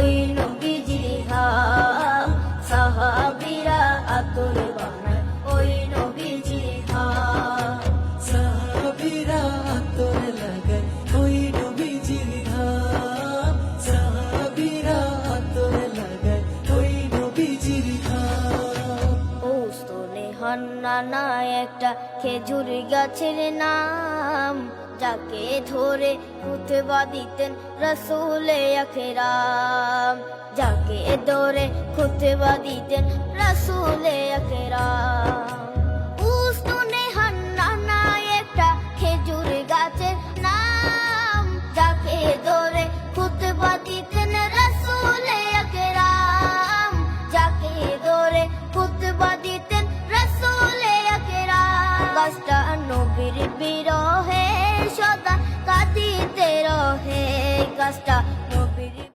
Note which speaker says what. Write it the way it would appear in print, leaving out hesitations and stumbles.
Speaker 1: ওই নবীজির ঘাম, সাহাবীরা আতর বানায় ওই নবীজির ঘাম।
Speaker 2: সাহাবীরা আতর লাগায় ওই নবীজির ঘাম, সাহাবীরা আতর লাগায় ওই নবীজির ঘাম।
Speaker 1: ওস্তনে হান্নানা একটা খেজুর গাছের নাম, যাকে ধরে খুতবা দিতেন রাসূলে আকরাম, যাকে ধরে খুতবা দিতেন রাসূলে আকরাম। ওস্তনে হান্নানা একটা খেজুর গাছের নাম, যাকে ধরে খুতবা দিতেন